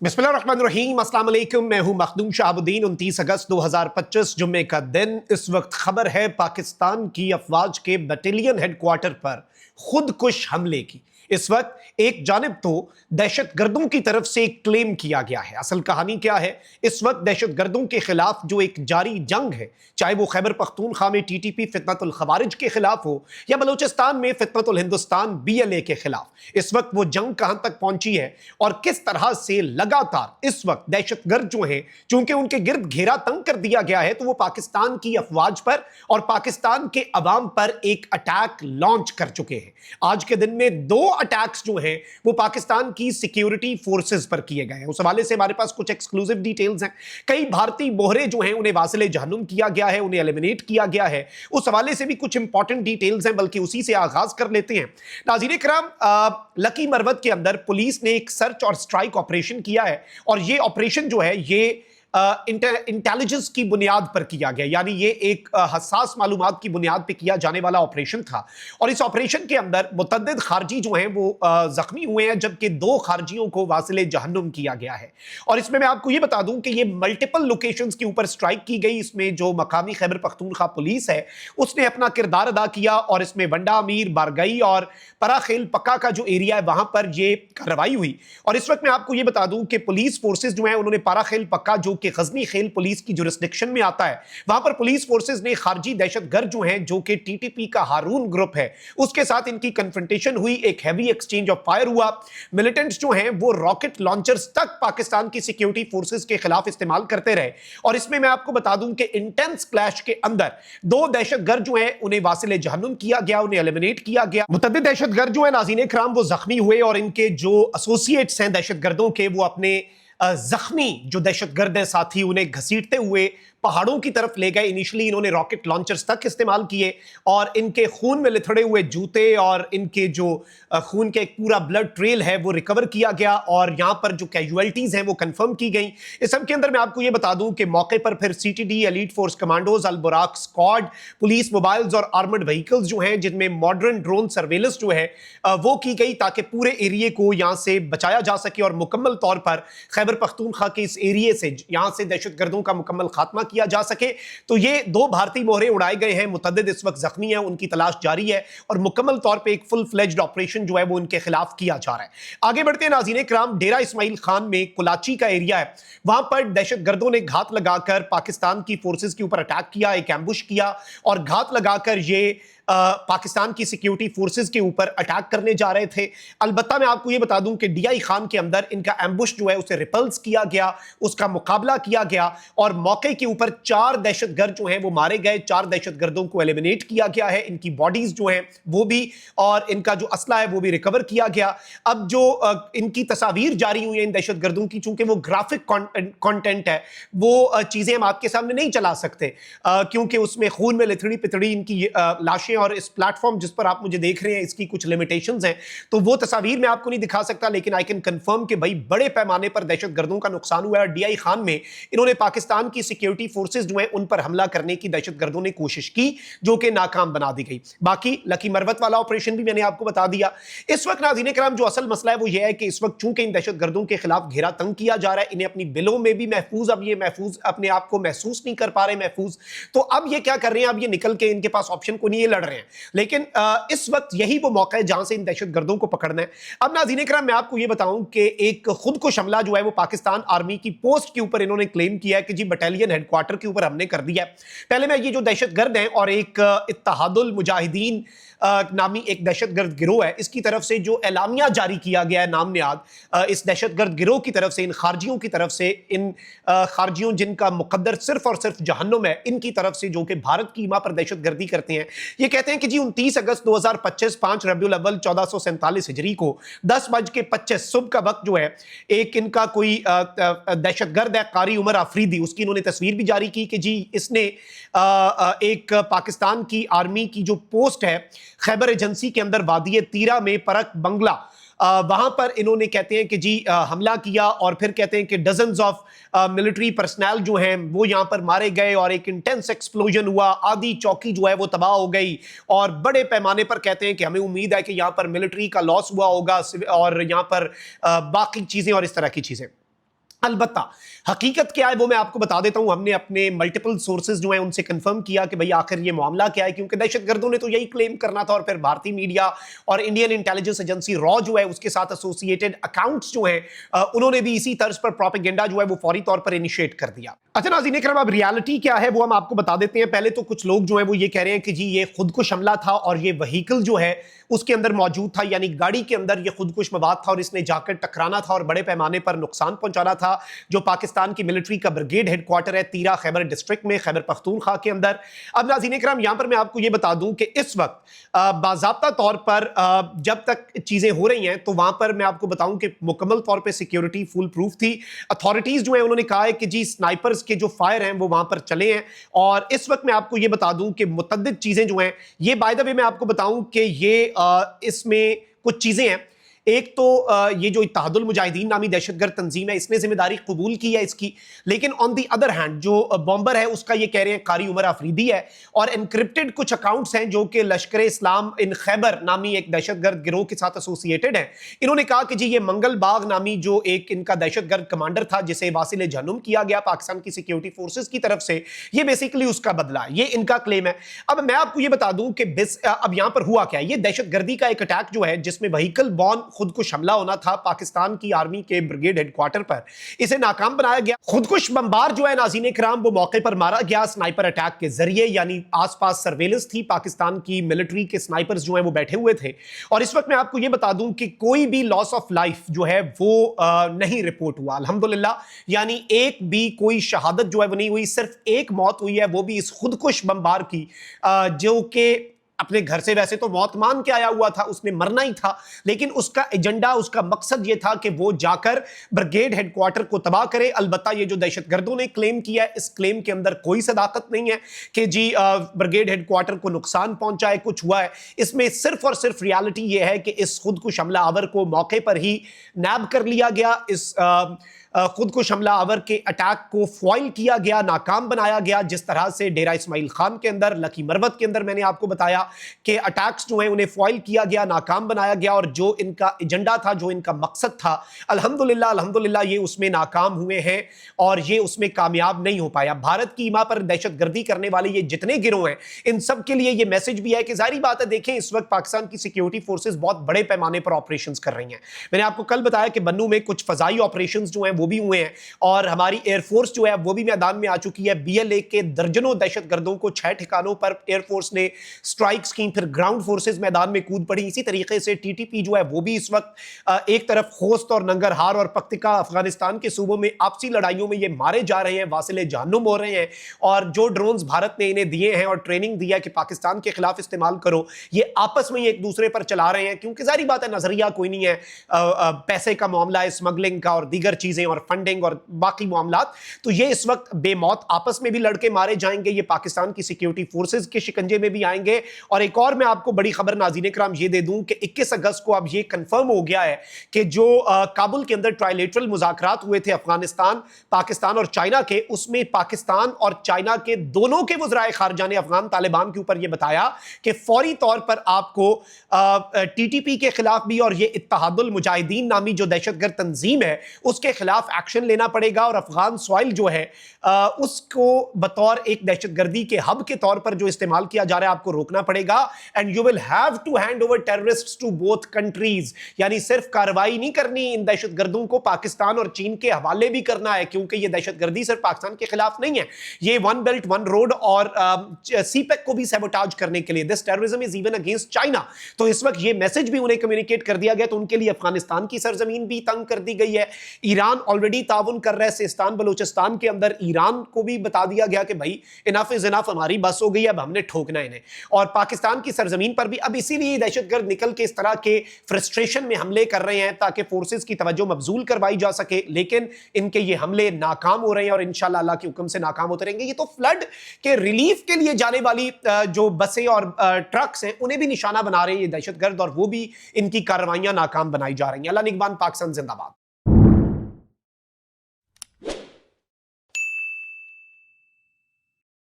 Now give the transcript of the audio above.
बिस्मिल्लाहिर्रहमानिर्रहीम, अस्सलाम वालेकुम। मैं हूं मखदूम शहाबुद्दीन। 29 अगस्त 2025 जुम्मे का दिन। इस वक्त खबर है पाकिस्तान की अफवाज के बटालियन हेडक्वार्टर पर खुदकुश हमले की। इस वक्त एक जानिब तो दहशत गर्दों की तरफ से क्लेम किया गया है। असल कहानी क्या है? इस वक्त दहशत गर्दों के खिलाफ जो एक जारी जंग है, चाहे वो खैबर पख्तूनख्वा में टीटीपी फितनतुल खवारिज के खिलाफ हो या बलूचिस्तान में फितनतुल हिंदुस्तान बीएलए के खिलाफ, इस वक्त वो जंग कहां तक पहुंची है और किस तरह से लगातार इस वक्त दहशतगर्द जो हैं, चूंकि उनके गिर्द घेरा तंग कर दिया गया है, तो वो पाकिस्तान की अफवाज पर और पाकिस्तान के अवाम पर एक अटैक लॉन्च कर चुके हैं। आज के दिन में 2 अटैक्स जो हैं वो पाकिस्तान की सिक्योरिटी फोर्सेस पर किए गए हैं। उस हवाले से हमारे पास कुछ एक्सक्लूसिव डिटेल्स हैं। कई भारतीय बोहरे जो हैं उन्हें वासिले जहन्नुम किया गया है, उन्हें एलिमिनेट किया गया है। उस हवाले से भी कुछ इंपॉर्टेंट डिटेल्स हैं, बल्कि उसी से आगाज कर लेते हैं। नाज़रीन इकराम, लकी मरवत के अंदर पुलिस ने एक सर्च और स्ट्राइक ऑपरेशन किया है और ये ऑपरेशन जो है ये इंटेलिजेंस की बुनियाद पर किया गया, यानी ये एक हसास मालूमात की बुनियाद पर किया जाने वाला ऑपरेशन था। और इस ऑपरेशन के अंदर मुतअद्दिद खारजी जो हैं वो जख्मी हुए हैं, जबकि 2 खारजियों को वासिले जहन्नुम किया गया है। और इसमें मैं आपको ये बता दूं कि ये मल्टीपल लोकेशंस के ऊपर स्ट्राइक की गई। इसमें जो मकामी खैबर पख्तूनख्वा पुलिस है उसने अपना किरदार अदा किया और इसमें वंडा अमीर, बारगई और पराखेल पक्का का जो एरिया है वहां पर ये कार्रवाई हुई। और इस वक्त मैं आपको ये बता दूं कि पुलिस फोर्सेस जो हैं उन्होंने पराखेल पक्का, जो कि गजनी खेल पुलिस की जुरिस्डिक्शन में आता है, वहां पर पुलिस फोर्सेस ने खारजी दहशतगर्द जो हैं, जो कि टीटीपी का हारून ग्रुप है, उसके साथ इनकी कन्फ्रंटेशन हुई। एक हैवी एक्सचेंज ऑफ फायर हुआ। मिलिटेंट्स जो हैं वो रॉकेट लॉन्चर्स तक पाकिस्तान की सिक्योरिटी फोर्सेस के खिलाफ इस्तेमाल करते रहे। और इसमें मैं आपको बता दूं कि इंटेंस क्लैश के अंदर 2 दहशतगर्द जो हैं उन्हें वासिले जहन्नुम किया गया, उन्हें एलिमिनेट किया गया। मुतअद्दिद दहशतगर्द जो है नाज़रीन इकराम वो जख्मी हुए और इनके जो एसोसिएट्स हैं दहशतगर्दों के, वो अपने जख्मी जो दहशतगर्द हैं साथी उन्हें घसीटते हुए पहाड़ों की तरफ ले गए। इनिशियली इन्होंने रॉकेट लॉन्चर्स तक इस्तेमाल किए और इनके खून में लिथड़े हुए जूते और इनके जो खून के एक पूरा ब्लड ट्रेल है वो रिकवर किया गया और यहां पर जो कैजुअलिटीज हैं वो कंफर्म की गई। इस सब के अंदर मैं आपको ये बता दूं कि मौके पर फिर सीटीडी, एलीट फोर्स कमांडोज, अल बुराक स्क्वाड, पुलिस मोबाइल्स और आर्मर्ड व्हीकल्स जो हैं, जिनमें मॉडर्न ड्रोन सर्वेलेंस जो है वो की गई ताकि पूरे एरिए को यहां से बचाया जा सके और मुकम्मल तौर पर खैबर पख्तूनख्वा के इस एरिए से यहां से दहशतगर्दों का मुकम्मल खात्मा किया जा सके। तो ये 2 भारतीय मोहरे उड़ाए गए हैं। मुतअद्दिद इस वक्त जख्मी हैं, उनकी तलाश जारी है और मुकम्मल तौर पे एक फुल फ्लेज्ड ऑपरेशन जो है वो उनके खिलाफ किया जा रहा है। आगे बढ़ते हैं नाज़रीन इकराम, डेरा इस्माइल खान में कुलाची का एरिया है, वहां पर दहशतगर्दों ने घात लगाकर पाकिस्तान की फोर्सेस के ऊपर अटैक किया, एक एम्बुश किया और घात लगाकर ये पाकिस्तान की सिक्योरिटी फोर्सेस के ऊपर अटैक करने जा रहे थे। अलबत्ता मैं आपको यह बता दूं कि डीआई खान के अंदर इनका एम्बुश जो है उसे रिपल्स किया गया, उसका मुकाबला किया गया और मौके के ऊपर 4 दहशतगर्द जो हैं वो मारे गए। 4 दहशतगर्दों को एलिमिनेट किया गया है, इनकी बॉडीज जो हैं वो भी और इनका जो असला है वो भी रिकवर किया गया। अब जो इनकी तस्वीर जारी हुई है इन दहशतगर्दों की, चूंकि वो ग्राफिक कंटेंट है, वो चीजें हम आपके सामने नहीं चला सकते क्योंकि उसमें खून में लिथड़ी पिथड़ी इनकी लाशें और इस प्लेटफॉर्म जिस पर आप मुझे देख रहे हैं इसकी कुछ लिमिटेशंस हैं, तो वो तस्वीर मैं आपको नहीं दिखा सकता, लेकिन आई कैन कंफर्म कि भाई बड़े पैमाने पर दहशतगर्दों का नुकसान हुआ है। डीआई खान में इन्होंने पाकिस्तान की सिक्योरिटी फोर्सेस जो हैं उन पर हमला करने की दहशतगर्दों ने कोशिश की, जो कि नाकाम बना दी गई। बाकी लकी मरवत वाला ऑपरेशन भी मैंने आपको बता दिया। इस वक्त नाज़रीन किराम जो असल मसला है वो यह है कि इस वक्त चूंकि इन दहशतगर्दों के खिलाफ घेरा तंग किया जा रहा है, इन्हें अपनी बिलों में भी महफूज, अब ये महफूज अपने आप को महसूस नहीं कर पा रहे महफूज, तो अब ये क्या कर रहे हैं, अब ये निकल के इनके पास ऑप्शन को नहीं, ये लड़ रहे हैं। लेकिन इस वक्त यही वो मौका है जहां से इन दहशतगर्दों को पकड़ना है। अब नाज़रीन इकराम मैं आपको ये बताऊं कि एक खुदकुश हमला जो है वो पाकिस्तान आर्मी की पोस्ट के ऊपर इन्होंने क्लेम किया है कि जी बटालियन हेडक्वार्टर के ऊपर हमने कर दिया है। पहले मैं ये जो दहशतगर्द हैं और एक इत्तेहादुल मुजाहिदीन नामी एक दहशतगर्द गिरोह है, इसकी तरफ से जो एलामिया जारी किया गया है नाम नियाद इस दहशतगर्द गिरोह की तरफ से, इन खारजियों की तरफ से, इन खारजियों जिनका मुकद्दर सिर्फ और सिर्फ जहन्नुम है, इनकी तरफ से, जो कि भारत की ईमा पर दहशतगर्दी करते हैं, ये कहते हैं कि जी 29 अगस्त 2025 5 रबीउल अव्वल 1447 हिजरी को 10:25 सुबह का वक्त जो है, एक इनका कोई दहशतगर्द है कारी उमर आफरीदी, उसकी इन्होंने तस्वीर भी जारी की कि जी इसने एक पाकिस्तान की आर्मी की जो पोस्ट है खैबर एजेंसी के अंदर वादी तीरा में परक बंगला, वहां पर इन्होंने कहते हैं कि जी हमला किया और फिर कहते हैं कि डजन्स ऑफ मिलिट्री पर्सनल जो हैं वो यहां पर मारे गए और एक इंटेंस एक्सप्लोजन हुआ, आधी चौकी जो है वो तबाह हो गई और बड़े पैमाने पर कहते हैं कि हमें उम्मीद है कि यहां पर मिलिट्री का लॉस हुआ होगा और यहां पर बाकी चीजें और इस तरह की चीजें। अलबत्ता हकीकत क्या है वो मैं आपको बता देता हूं। हमने अपने मल्टीपल सोर्सेज जो हैं उनसे कंफर्म किया कि भाई आखिर ये मामला क्या है, क्योंकि दहशतगर्दों ने तो यही क्लेम करना था और फिर भारतीय मीडिया और इंडियन इंटेलिजेंस एजेंसी रॉ जो है उसके साथ एसोसिएटेड अकाउंट्स जो हैं उन्होंने भी इसी तर्ज पर प्रोपेगेंडा जो है वो फौरी तौर पर इनिशिएट कर दिया। अच्छा नाज़रीन इकराम, अब रियलिटी क्या है वो हम आपको बता देते हैं। पहले तो कुछ लोग जो है वो ये कह रहे हैं कि जी ये खुदकुश हमला था और ये व्हीकल जो है उसके अंदर मौजूद था, यानी गाड़ी के अंदर ये खुदकुश मवाद था और इसने जाकर टकराना था और बड़े पैमाने पर नुकसान पहुंचाना था। जो पाकिस्तान की मिलिट्री का ब्रिगेड हेडक्वार्टर है तीरा खैबर डिस्ट्रिक्ट में, खैबर पख्तूनख्वा के अंदर। अब नाज़रीन इकराम यहां पर मैं आपको ये बता दूं कि इस वक्त बाज़ाब्ता तौर पर जब तक चीजें हो रही हैं तो वहां पर मैं आपको बताऊं कि मुकम्मल तौर पर सिक्योरिटी फुल प्रूफ थी। अथॉरिटीज जो है उन्होंने कहा है कि जी स्नाइपर्स के जो फायर हैं वो वहां पर चले हैं। और इस वक्त मैं आपको ये बता दूं कि मुतअद्दिद चीजें जो हैं ये बाय द वे मैं आपको बताऊं कि ये इसमें कुछ चीजें हैं। एक तो ये जो इत्तेहादुल मुजाहिदीन नामी दहशतगर्द तंजीम है इसने जिम्मेदारी कबूल की है इसकी, लेकिन ऑन दी अदर हैंड जो बॉम्बर है उसका ये कह रहे हैं कारी उमर अफरीदी है। और एनक्रिप्टेड कुछ अकाउंट्स हैं जो कि लश्कर इस्लाम इन खैबर नामी एक दहशतगर्द गिरोह के साथ एसोसिएटेड है। इन्होंने कहा कि जी ये मंगल बाग नामी जो एक इनका दहशतगर्द कमांडर था जिसे वासिल जहन्नुम किया गया पाकिस्तान की सिक्योरिटी फोर्सेज की तरफ से, ये बेसिकली उसका बदला है, ये इनका क्लेम है। अब मैं आपको ये बता दूं कि अब यहां पर हुआ क्या है, ये दहशतगर्दी का एक अटैक जो है जिसमें व्हीकल बॉर्न खुदकुश हमला होना था पाकिस्तान की आर्मी के ब्रिगेड हेडक्वार्टर पर, इसे नाकाम बनाया गया। खुदकुश बमबार जो है नाज़रीन इकराम वो मौके पर मारा गया स्नाइपर अटैक के जरिए, यानी आसपास सर्वेलेंस थी, पाकिस्तान की मिलिट्री के स्नाइपर्स जो है वो बैठे हुए थे। और इस वक्त मैं आपको ये बता दूं कि कोई भी लॉस ऑफ लाइफ जो है वो नहीं रिपोर्ट हुआ अल्हम्दुलिल्लाह, यानी एक भी कोई शहादत जो है वो नहीं हुई। सिर्फ एक मौत हुई है, वो भी इस खुदकुश बमबार की जो कि अपने घर से वैसे तो मौत मान के आया हुआ था, उसने मरना ही था, लेकिन उसका एजेंडा उसका मकसद ये था कि वो जाकर ब्रिगेड हेडक्वार्टर को तबाह करे। अलबत्ता ये जो दहशतगर्दों ने क्लेम किया है इस क्लेम के अंदर कोई सदाकत नहीं है कि जी ब्रिगेड हेडक्वार्टर को नुकसान पहुंचाए कुछ हुआ है। इसमें सिर्फ और सिर्फ रियलिटी ये है कि इस खुदकुश हमला आवर को मौके पर ही नैब कर लिया गया, इस खुदकुश हमला आवर के अटैक को फॉइल किया गया, नाकाम बनाया गया। जिस तरह से डेरा इस्माइल खान के अंदर, लकी मरवत के अंदर मैंने आपको बताया कि अटैक्स जो हैं उन्हें फॉइल किया गया, नाकाम बनाया गया, और जो इनका एजेंडा था, जो इनका मकसद था, अल्हम्दुलिल्लाह अल्हम्दुलिल्लाह ये उसमें नाकाम हुए हैं और ये उसमें कामयाब नहीं हो पाया। भारत की ईमा पर दहशतगर्दी करने वाले ये जितने गिरोह हैं इन सब के लिए ये मैसेज भी है कि जाहिर बात है, देखें इस वक्त पाकिस्तान की सिक्योरिटी फोर्सेज बहुत बड़े पैमाने पर ऑपरेशंस कर रही हैं। मैंने आपको कल बताया कि बन्नू में कुछ फजाई ऑपरेशंस जो हैं वो भी हुए हैं और हमारी एयरफोर्स जो है वो भी मैदान में आ चुकी है। बीएलए के दर्जनों दहशतगर्दों को 6 ठिकानों पर एयरफोर्स ने स्ट्राइक्स की, फिर ग्राउंड फोर्सेस मैदान में कूद पड़ी। इसी तरीके से टीटीपी जो है वो भी इस वक्त एक तरफ खोस्त और नंगरहार और पख्तिका अफगानिस्तान के सूबों में आपसी लड़ाइयों में ये मारे जा रहे हैं, वासिले जहन्नुम हो रहे हैं। और जो ड्रोन्स भारत ने इन्हें दिए हैं और ट्रेनिंग दिया कि पाकिस्तान के खिलाफ इस्तेमाल करो, ये आपस में ही एक दूसरे पर चला रहे हैं, क्योंकि जाहिर बात है नजरिया कोई नहीं है, पैसे का मामला है, स्मगलिंग का और दीगर चीजें और फंडिंग और बाकी मामलात। तो ये इस वक्त बेमौत आपस में भी लड़के मारे जाएंगे, ये पाकिस्तान की सिक्योरिटी फोर्सेज के शिकंजे में भी आएंगे। और एक और मैं आपको बड़ी खबर नाज़रीन इकराम ये दे दूं कि 21 अगस्त को अब ये कंफर्म हो गया है कि जो काबुल के अंदर ट्राइलेटरल मुज़ाकरात हुए थे अफगानिस्तान, पाकिस्तान और चाइना के, उसमें पाकिस्तान और चाइना के दोनों के वज़राए खारजा ने अफगान तालिबान के ऊपर यह बताया कि फौरी तौर पर आपको टीटीपी के खिलाफ भी और ये इत्तेहादुल मुजाहिदीन नामी जो दहशतगर्द तंजीम है उसके खिलाफ एक्शन लेना पड़ेगा और अफगान सॉइल जो है उसको बतौर एक दहशतगर्दी के हब के तौर पर जो इस्तेमाल किया जा रहा है आपको रोकना पड़ेगा। And you will have to hand over terrorists to both countries, यानी सिर्फ कार्रवाई नहीं करनी, इन दहशतगर्दों को पाकिस्तान और चीन के हवाले भी करना है, क्योंकि ये दहशतगर्दी सिर्फ पाकिस्तान के खिलाफ नहीं है, ये वन बेल्ट वन रोड और सीपेक को भी सैबोटाज करने के लिए, this terrorism is even against China. तो इस वक्त ये मैसेज भी उन्हें कम्युनिकेट कर दिया गया। तो उनके लिए अफगानिस्तान की सरजमीन भी तंग कर दी गई है। ईरान ऑलरेडी ताउन कर रहा है सिस्तान बलूचिस्तान के अंदर, ईरान को भी बता दिया गया कि भाई इनफ इज इनफ, हमारी बस हो गई, अब हमने ठोकना इन्हें। और पाकिस्तान की सरजमीन पर भी अब इसीलिए दहशतगर्द निकल के इस तरह के फ्रस्ट्रेशन में हमले कर रहे हैं ताकि फोर्सेस की तवज्जो मबजूल करवाई जा सके, लेकिन इनके ये हमले नाकाम हो रहे हैं और इंशाल्लाह अल्लाह के हुक्म से नाकाम होते रहेंगे। ये तो फ्लड के रिलीफ के लिए जाने वाली जो बसें और ट्रक्स हैं उन्हें भी निशाना बना रहे हैं ये दहशतगर्द, और वो भी इनकी कार्रवाइयां नाकाम बनाई जा रही हैं। अल्लाह निगहबान, पाकिस्तान जिंदाबाद।